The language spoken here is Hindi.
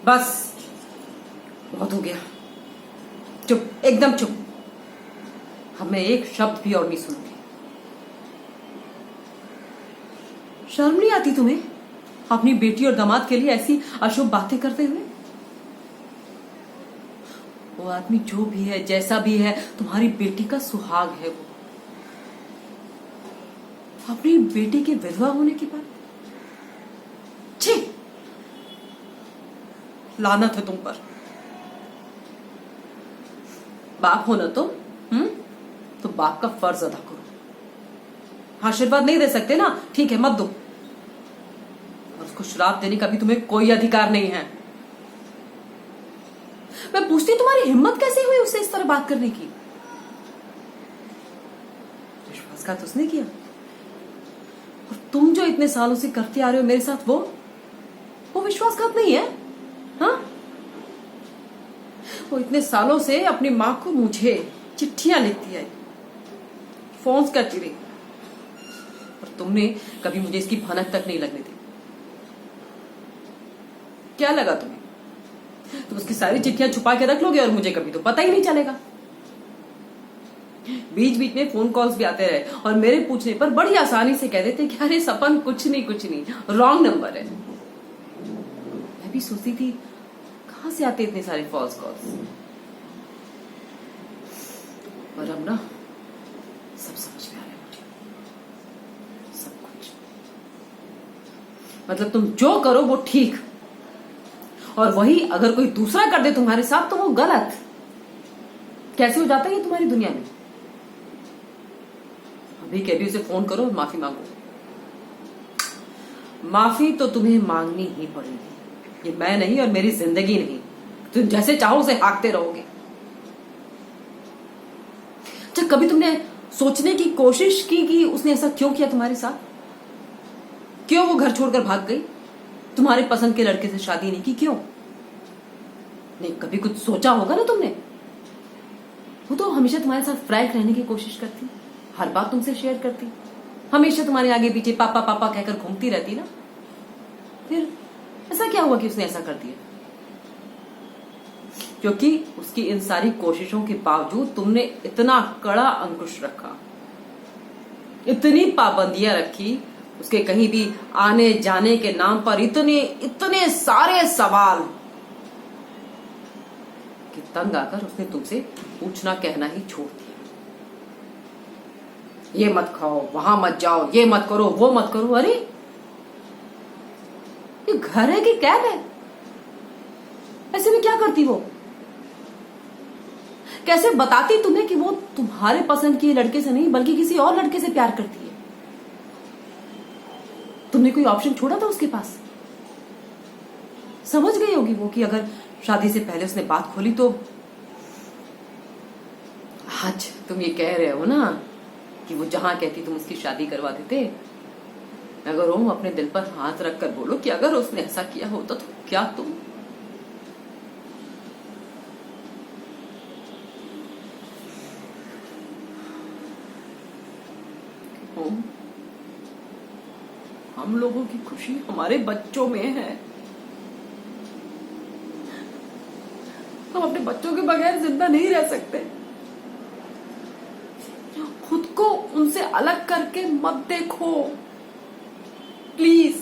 बस बहुत हो गया। चुप, एकदम चुप। अब मैं एक शब्द भी और नहीं सुनूंगी। शर्म नहीं आती तुम्हें अपनी बेटी और दामाद के लिए ऐसी अशुभ बातें करते हुए? वो आदमी जो भी है, जैसा भी है, तुम्हारी बेटी का सुहाग है। वो अपनी बेटी के विधवा होने की बात, छी, लानत है तुम पर। बाप हो ना तुम, तो बाप का फर्ज अदा करो। आशीर्वाद नहीं दे सकते ना, ठीक है, मत दो। और उसको श्राप देने का भी तुम्हें कोई अधिकार नहीं है। मैं पूछती, तुम्हारी हिम्मत कैसे हुई उससे इस तरह बात करने की? विश्वासघात उसने किया, और तुम जो इतने सालों से करते आ रहे हो मेरे साथ, वो विश्वासघात नहीं है? हाँ, वो इतने सालों से अपनी मां को मुझे चिट्ठियां लिखती है, फोन करती रही, और तुमने कभी मुझे इसकी भनक तक नहीं लगने दी। क्या लगा तुम्हें? तुम उसकी सारी चिट्ठियां छुपा के रख लोगे और मुझे कभी तो पता ही नहीं चलेगा। बीच बीच में फोन कॉल्स भी आते रहे, और मेरे पूछने पर बड़ी आसानी से कह देते कि अरे सपन, कुछ नहीं, रॉन्ग नंबर है। मैं भी सोचती थी कहां से आते इतने सारे फॉल्स कॉल्स, पर अब ना सब समझ में आ रहा है मुझे, सब कुछ। मतलब तुम जो करो वो ठीक, और वही अगर कोई दूसरा कर दे तुम्हारे साथ तो वो गलत। कैसे हो जाता है ये तुम्हारी दुनिया में? अभी के अभी उसे फोन करो और माफी मांगो। माफी तो तुम्हें मांगनी ही पड़ेगी। ये मैं नहीं और मेरी जिंदगी नहीं। तुम जैसे चाहो उसे हाँकते रहोगे। जब कभी तुमने सोचने की कोशिश की कि उसने ऐसा क्यों किया तुम्हारे साथ? क्यों वो घर छोड़कर भाग गई? तुम्हारे पसंद के लड़के से शादी नहीं की, क्यों? नहीं, कभी कुछ सोचा होगा ना तुमने। वो तो हमेशा तुम्हारे साथ फ्रैंक रहने की कोशिश करती, हर बात तुमसे शेयर करती, हमेशा तुम्हारे आगे पीछे पापा पापा कहकर घूमती रहती ना। फिर ऐसा क्या हुआ कि उसने ऐसा कर दिया? क्योंकि उसकी इन सारी कोशिशों के बावजूद तुमने इतना कड़ा अंकुश रखा, इतनी पाबंदियां रखी, उसके कहीं भी आने जाने के नाम पर इतने सारे सवाल कि तंग आकर उसने तुमसे पूछना कहना ही छोड़ दिया। ये मत खाओ, वहां मत जाओ, ये मत करो, वो मत करो। अरे ये घर है कि कैब है? ऐसे में क्या करती वो? कैसे बताती तुम्हें कि वो तुम्हारे पसंद के लड़के से नहीं बल्कि किसी और लड़के से प्यार करती है? तुमने कोई ऑप्शन छोड़ा था उसके पास? समझ गई होगी वो कि अगर शादी से पहले उसने बात खोली तो आज तुम ये कह रहे हो ना कि वो जहां कहती तुम उसकी शादी करवा देते। अगर ओम अपने दिल पर हाथ रखकर बोलो कि अगर उसने ऐसा किया होता तो क्या तुम? ओम, हम लोगों की खुशी हमारे बच्चों में है। हम अपने बच्चों के बगैर जिंदा नहीं रह सकते। खुद को उनसे अलग करके मत देखो प्लीज।